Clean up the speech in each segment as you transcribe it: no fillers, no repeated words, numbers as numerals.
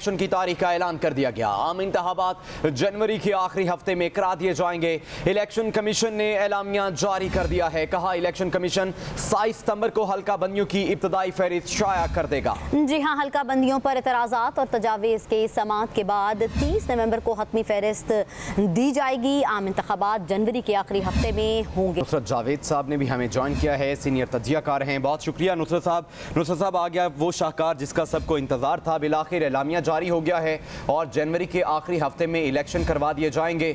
Election کی تاریخ کا اعلان کر دیا گیا۔ عام انتخابات جنوری کے آخری ہفتے میں کرا دیے جائیں گے۔ الیکشن کمیشن نے اعلامیہ جاری کر دیا ہے۔ کہا الیکشن کمیشن 27 ستمبر کو حلقہ بندیوں کی ابتدائی فہرست شائع کر دے گا۔ جی ہاں، حلقہ بندیوں پر اعتراضات اور تجاویز کی سماعت کے بعد 30 نومبر کو حتمی فہرست دی جائے گی۔ عام انتخابات جنوری کے آخری ہفتے میں ہوں گے۔ نصرت جاوید صاحب نے بھی ہمیں جوائن کیا ہے، سینئر تجزیہ کار ہیں۔ بہت شکریہ نصرت صاحب۔ نصرت صاحب، آ گیا وہ شاہکار جس کا سب کو انتظار تھا، بالآخر اعلامیہ جاری ہو گیا ہے اور جنوری کے آخری ہفتے میں الیکشن کروا دیے جائیں گے۔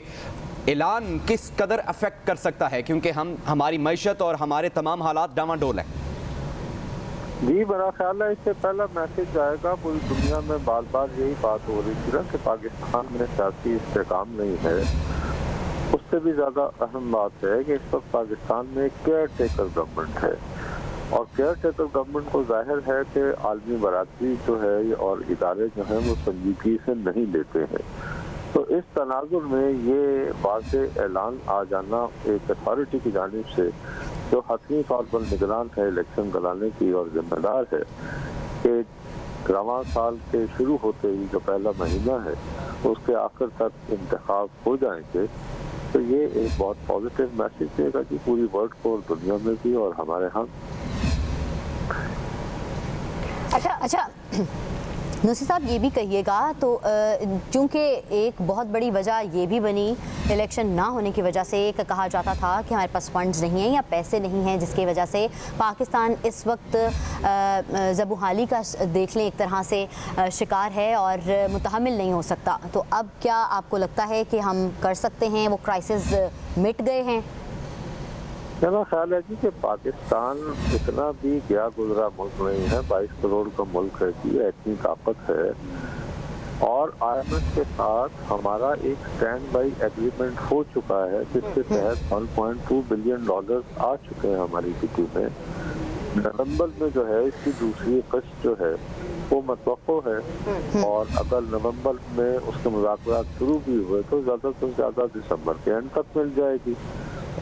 اعلان کس قدر افیکٹ کر سکتا ہے، کیونکہ ہماری معیشت اور ہمارے تمام حالات ڈاواڈول ہیں؟ جی، میرا خیال ہے اس سے پہلا میسج آئے گا۔ پوری دنیا میں بار بار یہی بات ہو رہی تھی نا کہ پاکستان میں سیاسی استحکام نہیں ہے۔ اس سے بھی زیادہ اہم بات ہے کہ اس وقت پاکستان میں کیئر ٹیکر گورنمنٹ ہے، اور کیئر ٹیکر گورنمنٹ کو ظاہر ہے کہ عالمی برادری جو ہے اور ادارے جو ہیں وہ سنجیدگی سے نہیں لیتے ہیں۔ تو اس تناظر میں یہ واضح اعلان آ جانا ایک اتھارٹی کی جانب سے جو حتمی طور پر نگران ہے الیکشن کرانے کی اور ذمہ دار ہے کہ رواں سال کے شروع ہوتے ہی جو پہلا مہینہ ہے اس کے آخر تک انتخاب ہو جائیں گے، تو یہ ایک بہت پازیٹیو میسج دے گا کہ پوری ورلڈ کو اور دنیا میں بھی اور ہمارے ہاں۔ اچھا نصیر صاحب، یہ بھی کہیے گا تو چونکہ ایک بہت بڑی وجہ یہ بھی بنی الیکشن نہ ہونے کی وجہ سے کہ کہا جاتا تھا کہ ہمارے پاس فنڈز نہیں ہیں یا پیسے نہیں ہیں، جس کی وجہ سے پاکستان اس وقت زبوحالی کا دیکھ لیں ایک طرح سے شکار ہے اور متحمل نہیں ہو سکتا۔ تو اب کیا آپ کو لگتا ہے کہ ہم کر سکتے ہیں، وہ کرائسس مٹ گئے ہیں؟ میرا خیال ہے جی کہ پاکستان اتنا بھی گیا گزرا ملک نہیں ہے، 22 کروڑ کا ملک ہے جی، اتنی طاقت ہے، اور آئی ایم ایف کے ساتھ ہمارا ایک اسٹینڈ بائی ایگریمنٹ ہو چکا ہے جس کے تحت $1.2 بلین آ چکے ہیں ہماری کٹی میں۔ نومبر میں جو ہے اس کی دوسری قسط جو ہے وہ متوقع ہے، اور اگر نومبر میں اس کے مذاکرات شروع بھی ہوئے تو زیادہ سے زیادہ دسمبر کے اینڈ تک مل جائے گی،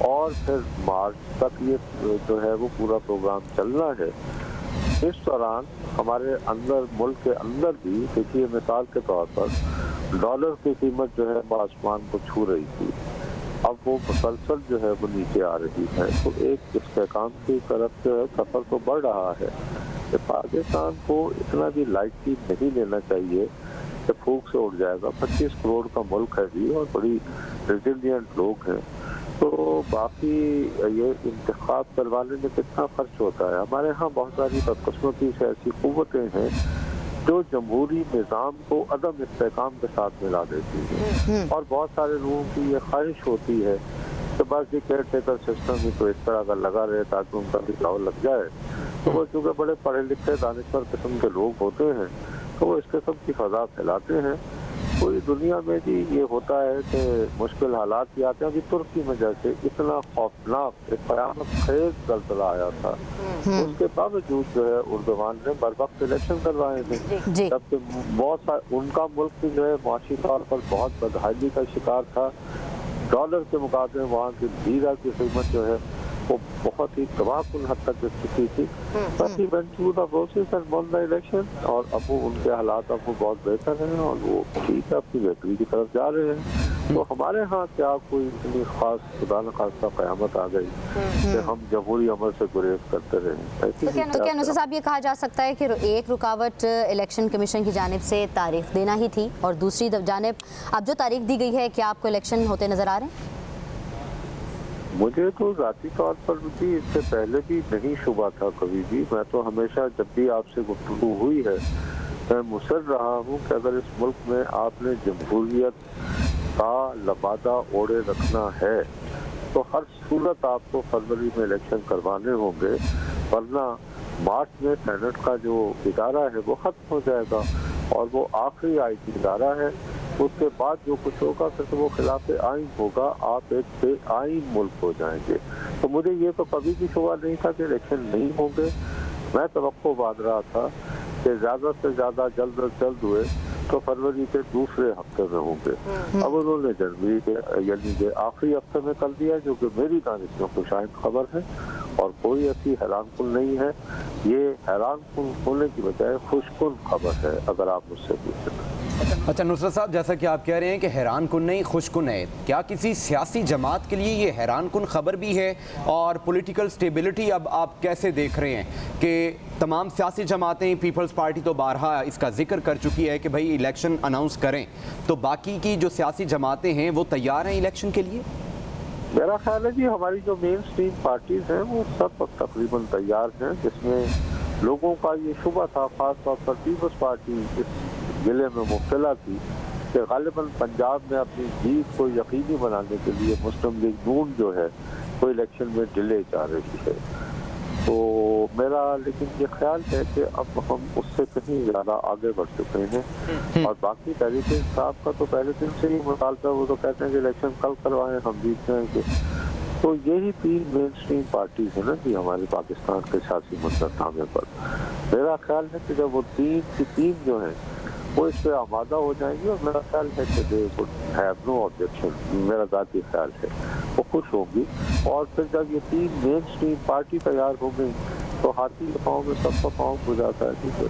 اور پھر مارچ تک یہ جو ہے وہ پورا پروگرام چلنا ہے۔ اس دوران ہمارے اندر ملک کے اندر بھی دیکھیے، مثال کے طور پر ڈالر کی قیمت جو ہے وہ آسمان کو چھو رہی تھی، اب وہ مسلسل جو ہے وہ نیچے آ رہی ہے، تو ایک استحکام کی طرف جو ہے سفر تو بڑھ رہا ہے کہ پاکستان کو اتنا بھی لائٹلی نہیں لینا چاہیے کہ پھونک سے اڑ جائے گا۔ 25 کروڑ کا ملک ہے جی، اور بڑی ریزیلینٹ لوگ ہیں۔ تو باقی یہ انتخاب کروانے میں کتنا خرچ ہوتا ہے، ہمارے ہاں بہت ساری بدقسمتی سے ایسی قوتیں ہیں جو جمہوری نظام کو عدم استحکام کے ساتھ ملا دیتی ہیں، اور بہت سارے لوگوں کی یہ خواہش ہوتی ہے کہ بس یہ کیئر ٹیکر سسٹم ہی تو اس طرح کا لگا رہے تاکہ ان کا بھی داؤ لگ جائے۔ تو وہ چونکہ بڑے پڑھے لکھے دانشور قسم کے لوگ ہوتے ہیں تو وہ اس قسم کی فضا پھیلاتے ہیں۔ پوری دنیا میں بھی یہ ہوتا ہے کہ مشکل حالات بھی آتے ہیں۔ ابھی ترکی میں جیسے اتنا خوفناک ایک قیامت خیز زلزلہ آیا تھا، اس کے باوجود جو ہے اردوغان نے بر وقت الیکشن کروائے تھے، جبکہ بہت سارے ان کا ملک بھی جو ہے معاشی طور پر بہت بدحالی کا شکار تھا۔ ڈالر کے مقابلے وہاں کی لیرا کی قیمت جو ہے وہ بہت ہی تباہ کن حد تک چکی تھی، but he went through the process and one the election, اور اب وہ ان کے حالات اب وہ بہت بہتر ہیں اور وہ ٹھیک ہے، اپنی بہتری کی طرف جا رہے ہیں۔ تو ہمارے ہاں کیا کوئی اتنی خاص خدا نخواستہ قیامت آ گئی کہ ہم جمہوری عمل سے گریز کرتے رہے؟ تو کیا نصیر صاحب یہ کہا جا سکتا ہے کہ ایک رکاوٹ الیکشن کمیشن کی جانب سے تاریخ دینا ہی تھی، اور دوسری جانب اب جو تاریخ دی گئی ہے کیا آپ کو الیکشن ہوتے نظر آ رہے ہیں؟ مجھے تو ذاتی طور پر بھی اس سے پہلے بھی نہیں شبہ تھا کبھی بھی۔ میں تو ہمیشہ جب بھی آپ سے گفتگو ہوئی ہے میں مصر رہا ہوں کہ اگر اس ملک میں آپ نے جمہوریت کا لبادہ اوڑے رکھنا ہے تو ہر صورت آپ کو فروری میں الیکشن کروانے ہوں گے، ورنہ مارچ میں سینٹ کا جو ادارہ ہے وہ ختم ہو جائے گا، اور وہ آخری آئینی ادارہ ہے۔ اس کے بعد جو کچھ ہوگا پھر تو وہ خلاف آئین ہوگا، آپ ایک بے آئین ملک ہو جائیں گے۔ تو مجھے یہ تو کبھی بھی شبہ نہیں تھا کہ الیکشن نہیں ہوں گے۔ میں توقع باندھ رہا تھا کہ زیادہ سے زیادہ جلد از جلد ہوئے تو فروری کے دوسرے ہفتے میں ہوں گے۔ اب انہوں نے جنوری کے یعنی کہ آخری ہفتے میں کر دیا، جو کہ میری دانش میں خوشائند خبر ہے اور کوئی ایسی حیران کن نہیں ہے۔ یہ حیران کن ہونے کی بجائے خوش کن خبر ہے اگر آپ مجھ سے پوچھیں۔ اچھا نصرت صاحب، جیسا کہ آپ کہہ رہے ہیں کہ حیران کن نہیں خوش کن ہے، کیا کسی سیاسی جماعت کے لیے یہ حیران کن خبر بھی ہے؟ اور پولیٹیکل سٹیبلٹی اب آپ کیسے دیکھ رہے ہیں کہ تمام سیاسی جماعتیں، پیپلز پارٹی تو بارہا اس کا ذکر کر چکی ہے کہ بھائی الیکشن اناؤنس کریں، تو باقی کی جو سیاسی جماعتیں ہیں وہ تیار ہیں الیکشن کے لیے؟ میرا خیال ہے جی ہماری جو مین اسٹریم پارٹیز ہیں وہ سب تقریباً تیار ہیں، جس میں لوگوں کا یہ شبہ تھا، خاص طور پر پیپلز پارٹی اس ضلع میں مبتلا تھی کہ غالباً پنجاب میں اپنی جیت کو یقینی بنانے کے لیے مسلم لیگ نون جو ہے وہ الیکشن میں ڈیلے جا رہی ہے۔ تو میرا لیکن یہ خیال ہے کہ اب ہم اس سے کہیں زیادہ آگے بڑھ چکے ہیں، اور باقی تحریک انصاف کا تو پہلے دن سے ہی مطالبہ، وہ تو کہتے ہیں کہ الیکشن کل کروائیں، ہم جیت جائیں گے۔ تو یہی تین مین اسٹریم پارٹیز ہیں نا جی ہمارے پاکستان کے سیاسی منظرنامے پر۔ میرا خیال ہے کہ جب وہ تین کی تین جو ہیں وہ اس پہ آمادہ ہو جائیں گی، اور میرا خیال ہے کہ they would have no objection, میرا ذاتی خیال ہے وہ خوش ہوں گی۔ اور پھر جب یہ تین مین اسٹریم پارٹی تیار ہو گئی تو ہاتھی کے پاؤں میں سب کا پاؤں ہو جاتا ہے، ٹھیک ہے۔